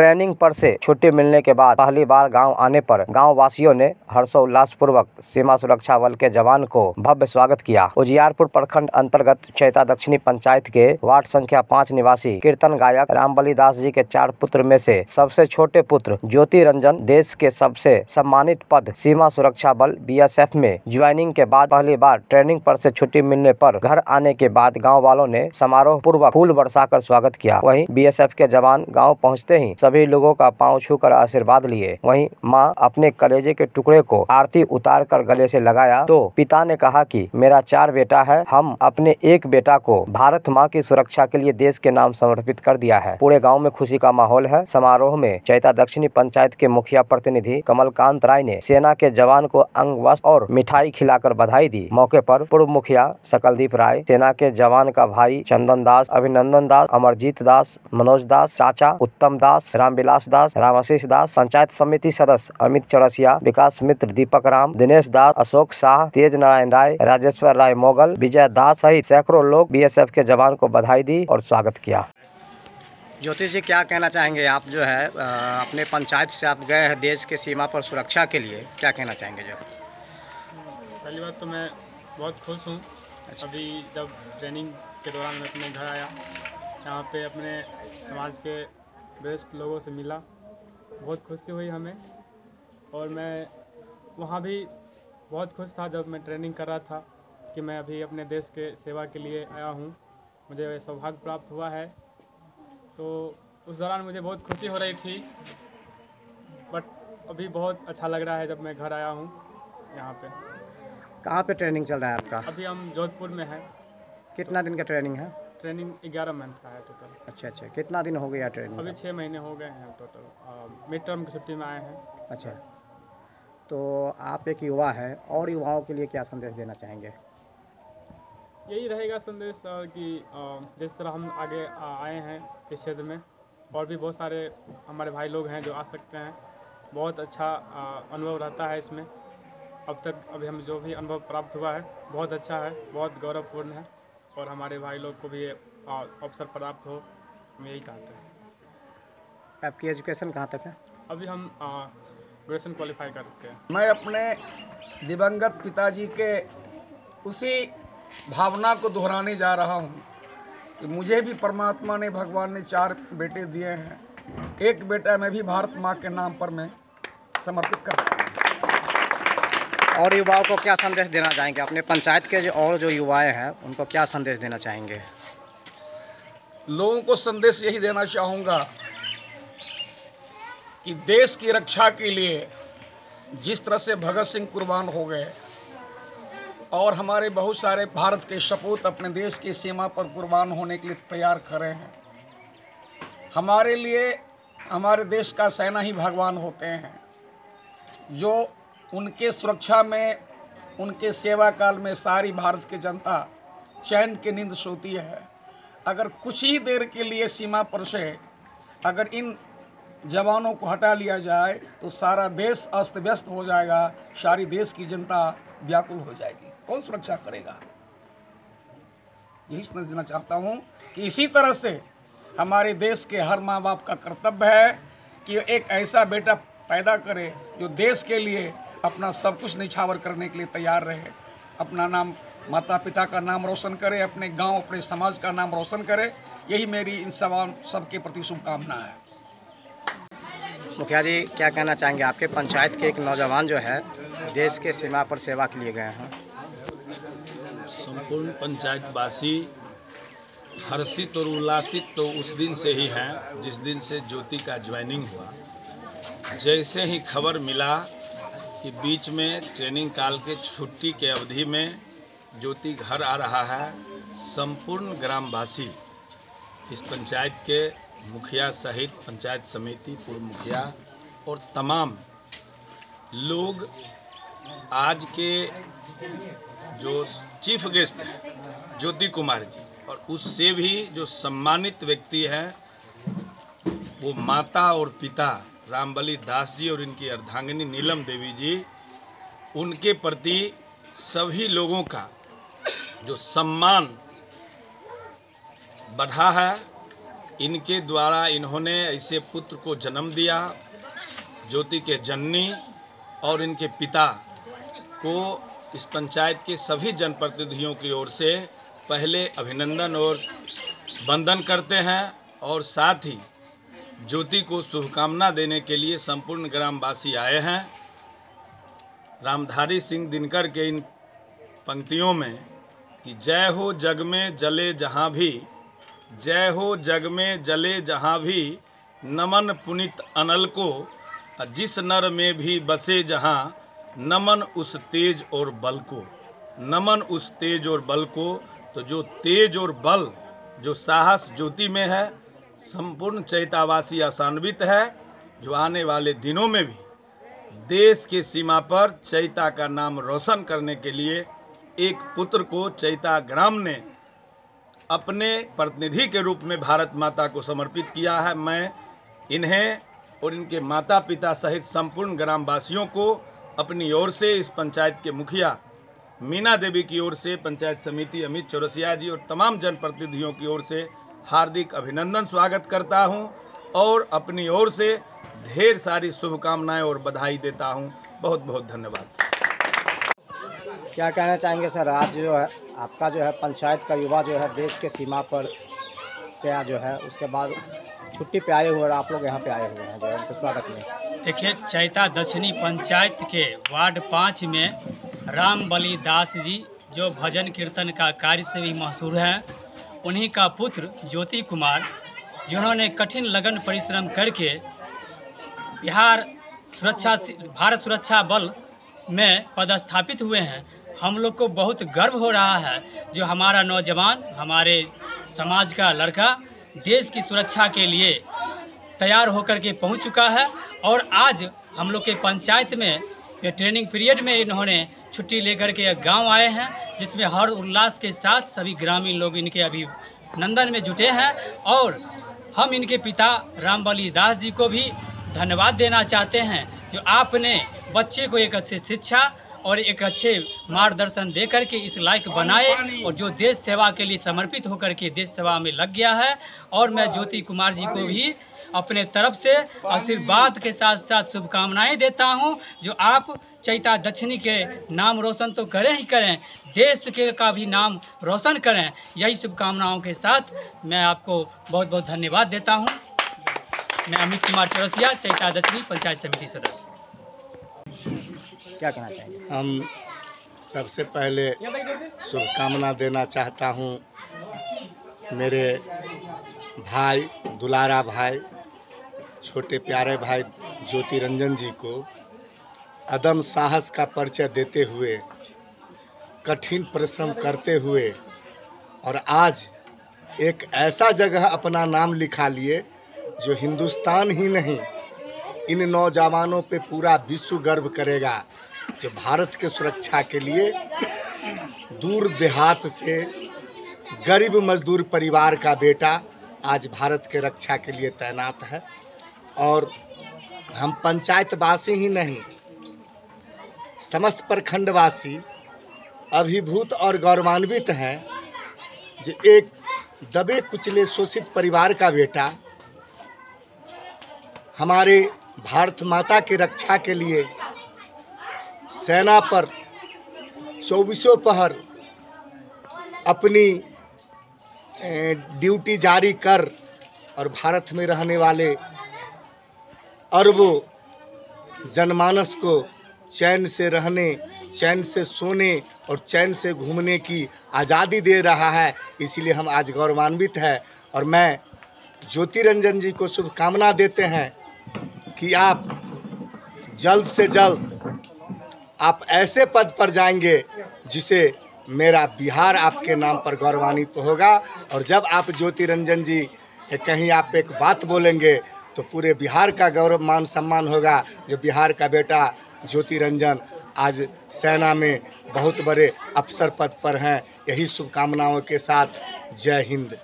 Training पर से छुट्टी मिलने के बाद पहली बार गांव आने पर गांव वासियों ने हर्षोल्लास पूर्वक सीमा सुरक्षा बल के जवान को भव्य स्वागत किया। उजियारपुर प्रखंड अंतर्गत चैता दक्षिणी पंचायत के वार्ड संख्या 5 निवासी कीर्तन गायक रामबली दास जी के 4 पुत्र में से सबसे छोटे पुत्र ज्योति रंजन देश के सबसे सम्मानित पद सीमा सुरक्षा बल BSF में ज्वाइनिंग के बाद पहली बार ट्रेनिंग पर से छुट्टी मिलने पर घर आने के बाद गाँव वालों ने समारोह पूर्वक फूल बरसाकर स्वागत किया। वहीं BSF के जवान गाँव पहुँचते ही सभी लोगों का पांव छूकर आशीर्वाद लिए। वहीं मां अपने कलेजे के टुकड़े को आरती उतार कर गले से लगाया तो पिता ने कहा कि मेरा 4 बेटा है, हम अपने एक बेटा को भारत मां की सुरक्षा के लिए देश के नाम समर्पित कर दिया है। पूरे गांव में खुशी का माहौल है। समारोह में चैता दक्षिणी पंचायत के मुखिया प्रतिनिधि कमलकांत राय ने सेना के जवान को अंग वस्त्र और मिठाई खिलाकर बधाई दी। मौके पर पूर्व मुखिया सकलदीप राय, सेना के जवान का भाई चंदन दास, अभिनंदन दास, अमरजीत दास, मनोज दास, चाचा उत्तम दास, रामविलास दास, रामाशीष दास, पंचायत समिति सदस्य अमित चौरसिया, विकास मित्र दीपक राम, दिनेश दास, अशोक शाह, तेज नारायण राय, राजेश्वर राय मोगल, विजय दास सहित सैकड़ों लोग BSF के जवान को बधाई दी और स्वागत किया। ज्योति जी, क्या कहना चाहेंगे आप? जो है अपने पंचायत से आप गए हैं देश के सीमा पर सुरक्षा के लिए, क्या कहना चाहेंगे? जो पहली बात तो मैं बहुत खुश हूँ। अभी जब ट्रेनिंग के दौरान मैं अपने घर आया, यहाँ पे अपने समाज के वरिष्ठ लोगों से मिला, बहुत खुशी हुई हमें। और मैं वहाँ भी बहुत खुश था जब मैं ट्रेनिंग कर रहा था कि मैं अभी अपने देश के सेवा के लिए आया हूँ, मुझे सौभाग्य प्राप्त हुआ है। तो उस दौरान मुझे बहुत खुशी हो रही थी, बट अभी बहुत अच्छा लग रहा है जब मैं घर आया हूँ। यहाँ पे कहाँ पे ट्रेनिंग चल रहा है आपका? अभी हम जोधपुर में हैं। कितना दिन का ट्रेनिंग है? ट्रेनिंग 11 मंथ का है टोटल। अच्छा, कितना दिन हो गया ट्रेनिंग? अभी 6 महीने हो गए हैं टोटल। मिड टर्म की छुट्टी में आए हैं। अच्छा, तो आप एक युवा है और युवाओं के लिए क्या संदेश देना चाहेंगे? यही रहेगा संदेश कि जिस तरह हम आगे आए हैं इस क्षेत्र में, और भी बहुत सारे हमारे भाई लोग हैं जो आ सकते हैं। बहुत अच्छा अनुभव रहता है इसमें। अब तक अभी हम जो भी अनुभव प्राप्त हुआ है बहुत अच्छा है, बहुत गौरवपूर्ण है, और हमारे भाई लोग को भी अवसर प्राप्त हो, हम यही चाहते हैं। आपकी एजुकेशन कहाँ तक है? अभी हम ग्रेजुएशन क्वालिफाई करके हैं। मैं अपने दिवंगत पिताजी के उसी भावना को दोहराने जा रहा हूँ कि मुझे भी परमात्मा ने, भगवान ने 4 बेटे दिए हैं। एक बेटा मैं भी भारत माँ के नाम पर मैं समर्पित करता हूँ। और युवाओं को क्या संदेश देना चाहेंगे? अपने पंचायत के और जो युवाएं हैं उनको क्या संदेश देना चाहेंगे? लोगों को संदेश यही देना चाहूँगा कि देश की रक्षा के लिए जिस तरह से भगत सिंह कुर्बान हो गए और हमारे बहुत सारे भारत के सपूत अपने देश की सीमा पर कुर्बान होने के लिए तैयार खड़े हैं। हमारे लिए हमारे देश का सेना ही भगवान होते हैं, जो उनके सुरक्षा में, उनके सेवा काल में सारी भारत की जनता चैन की नींद सोती है। अगर कुछ ही देर के लिए सीमा पर से अगर इन जवानों को हटा लिया जाए तो सारा देश अस्त व्यस्त हो जाएगा, सारी देश की जनता व्याकुल हो जाएगी। कौन सुरक्षा करेगा? यही समझ देना चाहता हूँ कि इसी तरह से हमारे देश के हर माँ बाप का कर्तव्य है कि एक ऐसा बेटा पैदा करे जो देश के लिए अपना सब कुछ निछावर करने के लिए तैयार रहे, अपना नाम, माता पिता का नाम रोशन करे, अपने गांव, अपने समाज का नाम रोशन करे। यही मेरी इन सबके प्रति शुभकामना है। मुखिया जी, क्या कहना चाहेंगे? आपके पंचायत के एक नौजवान जो है देश के सीमा पर सेवा के लिए गए हैं। संपूर्ण पंचायतवासी हर्षित और उल्लासित तो उस दिन से ही हैं जिस दिन से ज्योति का ज्वाइनिंग हुआ। जैसे ही खबर मिला कि बीच में ट्रेनिंग काल के छुट्टी के अवधि में ज्योति घर आ रहा है, संपूर्ण ग्रामवासी, इस पंचायत के मुखिया सहित पंचायत समिति, पूर्व मुखिया और तमाम लोग आज के जो चीफ गेस्ट हैं ज्योति कुमार जी, और उससे भी जो सम्मानित व्यक्ति हैं वो माता और पिता रामबली दास जी और इनकी अर्धांगिनी नीलम देवी जी, उनके प्रति सभी लोगों का जो सम्मान बढ़ा है, इनके द्वारा इन्होंने ऐसे पुत्र को जन्म दिया। ज्योति के जननी और इनके पिता को इस पंचायत के सभी जनप्रतिनिधियों की ओर से पहले अभिनंदन और वंदन करते हैं और साथ ही ज्योति को शुभकामना देने के लिए संपूर्ण ग्रामवासी आए हैं। रामधारी सिंह दिनकर के इन पंक्तियों में कि जय हो जग में जले जहाँ भी, जय हो जग में जले जहाँ भी, नमन पुनित अनल को, जिस नर में भी बसे जहाँ, नमन उस तेज और बल को, नमन उस तेज और बल को। तो जो तेज और बल, जो साहस ज्योति में है, संपूर्ण चैतावासी आशान्वित है। जो आने वाले दिनों में भी देश के सीमा पर चैता का नाम रोशन करने के लिए एक पुत्र को चैता ग्राम ने अपने प्रतिनिधि के रूप में भारत माता को समर्पित किया है। मैं इन्हें और इनके माता पिता सहित संपूर्ण ग्रामवासियों को अपनी ओर से, इस पंचायत के मुखिया मीना देवी की ओर से, पंचायत समिति अमित चौरसिया जी और तमाम जनप्रतिनिधियों की ओर से हार्दिक अभिनंदन स्वागत करता हूं और अपनी ओर से ढेर सारी शुभकामनाएं और बधाई देता हूं। बहुत बहुत धन्यवाद। क्या कहना चाहेंगे सर, आज जो है आपका जो है पंचायत का युवा जो है देश के सीमा पर क्या जो है उसके बाद छुट्टी पे आए हुए और आप लोग यहाँ पे आए हुए हैं जो है उनके स्वागत में। देखिए, चैता दक्षिणी पंचायत के वार्ड 5 में राम बली दास जी जो भजन कीर्तन का कार्य से भी मशहूर हैं, उन्हीं का पुत्र ज्योति कुमार, जिन्होंने कठिन लगन परिश्रम करके भारत सुरक्षा बल में पदस्थापित हुए हैं। हम लोग को बहुत गर्व हो रहा है जो हमारा नौजवान, हमारे समाज का लड़का देश की सुरक्षा के लिए तैयार होकर के पहुंच चुका है। और आज हम लोग के पंचायत में ये ट्रेनिंग पीरियड में इन्होंने छुट्टी लेकर के गांव आए हैं, जिसमें हर उल्लास के साथ सभी ग्रामीण लोग इनके अभिनंदन में जुटे हैं। और हम इनके पिता रामबली दास जी को भी धन्यवाद देना चाहते हैं जो आपने बच्चे को एक अच्छी शिक्षा और एक अच्छे मार्गदर्शन दे करके इस लायक बनाए और जो देश सेवा के लिए समर्पित होकर के देश सेवा में लग गया है। और मैं ज्योति कुमार जी को भी अपने तरफ से आशीर्वाद के साथ साथ शुभकामनाएं देता हूं। जो आप चैता दक्षिणी के नाम रोशन तो करें ही करें, देश के का भी नाम रोशन करें। यही शुभकामनाओं के साथ मैं आपको बहुत बहुत धन्यवाद देता हूं। मैं अमित कुमार चौरसिया, चैता दक्षिणी पंचायत समिति सदस्य। क्या कहना चाहेंगे? हम सबसे पहले शुभकामना देना चाहता हूं मेरे भाई, दुलारा भाई, छोटे प्यारे भाई ज्योति रंजन जी को अदम साहस का परिचय देते हुए, कठिन परिश्रम करते हुए और आज एक ऐसा जगह अपना नाम लिखा लिए जो हिंदुस्तान ही नहीं, इन नौजवानों पे पूरा विश्व गर्व करेगा, जो भारत के सुरक्षा के लिए दूर देहात से गरीब मजदूर परिवार का बेटा आज भारत के रक्षा के लिए तैनात है। और हम पंचायतवासी ही नहीं, समस्त प्रखंडवासी अभिभूत और गौरवान्वित हैं जो एक दबे कुचले शोषित परिवार का बेटा हमारे भारत माता की रक्षा के लिए सेना पर 24 पहर अपनी ड्यूटी जारी कर और भारत में रहने वाले अरबों जनमानस को चैन से रहने, चैन से सोने और चैन से घूमने की आज़ादी दे रहा है। इसलिए हम आज गौरवान्वित हैं। और मैं ज्योति रंजन जी को शुभकामना देते हैं कि आप जल्द से जल्द आप ऐसे पद पर जाएंगे जिसे मेरा बिहार आपके नाम पर गौरवान्वित होगा। और जब आप ज्योति रंजन जी कहीं आप एक बात बोलेंगे तो पूरे बिहार का गौरव मान सम्मान होगा। जो बिहार का बेटा ज्योति रंजन आज सेना में बहुत बड़े अफसर पद पर हैं। यही शुभकामनाओं के साथ जय हिंद।